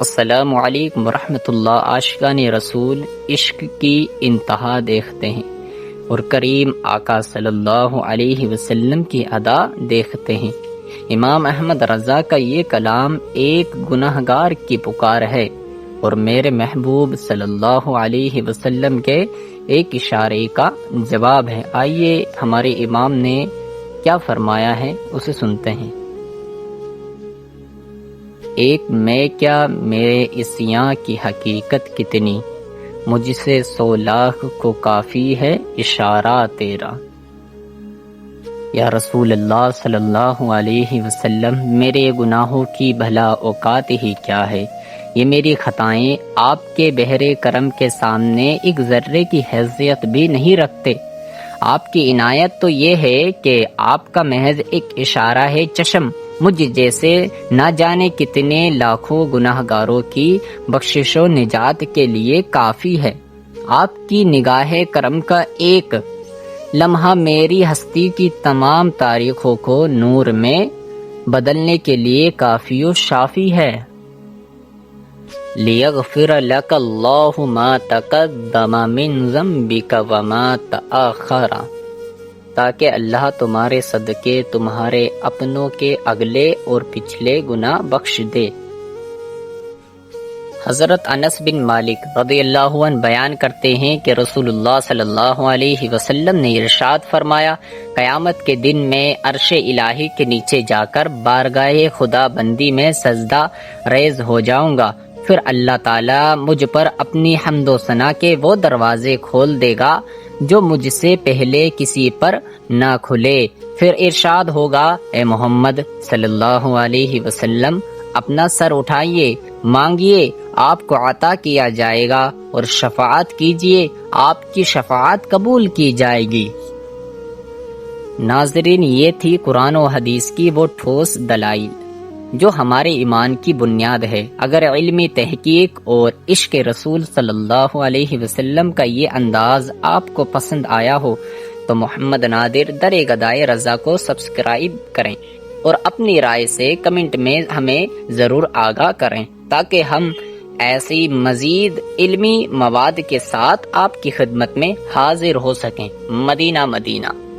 السلام علیکم ورحمۃ اللہ۔ عاشقان رسول عشق کی انتہا دیکھتے ہیں اور کریم آقا صلی اللہ علیہ وسلم کی ادا دیکھتے ہیں۔ امام احمد رضا کا یہ کلام ایک گناہگار کی پکار ہے اور میرے محبوب صلی اللہ علیہ وسلم کے ایک اشارے کا جواب ہے۔ آئیے ہمارے امام نے کیا فرمایا ہے اسے سنتے ہیں۔ ایک میں کیا میرے عصیاں کی حقیقت کتنی، مجھ سے 100 لاکھ کو کافی ہے اشارہ تیرا۔ یا رسول اللہ صلی اللہ علیہ وسلم، میرے گناہوں کی بھلا اوقات ہی کیا ہے، یہ میری خطائیں آپ کے بحر کرم کے سامنے ایک ذرے کی حیثیت بھی نہیں رکھتے۔ آپ کی عنایت تو یہ ہے کہ آپ کا محض ایک اشارہ ہے چشم مجھ جیسے نہ جانے کتنے لاکھوں گناہ گاروں کی بخشش و نجات کے لیے کافی ہے۔ آپ کی نگاہ کرم کا ایک لمحہ میری ہستی کی تمام تاریخوں کو نور میں بدلنے کے لیے کافی و شافی ہے۔ لِيَغْفِرَ لَكَ اللَّهُ مَا تَقَدَّمَ مِن ذَنبِكَ وَمَا تَأَخَّرَ، تاکہ اللہ تمہارے صدقے تمہارے اپنوں کے اگلے اور پچھلے گناہ بخش دے۔ حضرت انس بن مالک رضی اللہ عنہ بیان کرتے ہیں کہ رسول اللہ صلی اللہ علیہ وسلم نے ارشاد فرمایا، قیامت کے دن میں عرش الہی کے نیچے جا کر بارگاہ خدا بندی میں سجدہ ریز ہو جاؤں گا، پھر اللہ تعالیٰ مجھ پر اپنی حمد و ثنا کے وہ دروازے کھول دے گا جو مجھ سے پہلے کسی پر نہ کھلے۔ پھر ارشاد ہوگا، اے محمد صلی اللہ علیہ وسلم، اپنا سر اٹھائیے، مانگیے، آپ کو عطا کیا جائے گا، اور شفاعت کیجیے، آپ کی شفاعت قبول کی جائے گی۔ ناظرین، یہ تھی قرآن و حدیث کی وہ ٹھوس دلائل جو ہمارے ایمان کی بنیاد ہے۔ اگر علمی تحقیق اور عشق رسول صلی اللہ علیہ وسلم کا یہ انداز آپ کو پسند آیا ہو تو محمد نادر در گدائے رضا کو سبسکرائب کریں اور اپنی رائے سے کمنٹ میں ہمیں ضرور آگاہ کریں تاکہ ہم ایسی مزید علمی مواد کے ساتھ آپ کی خدمت میں حاضر ہو سکیں۔ مدینہ مدینہ۔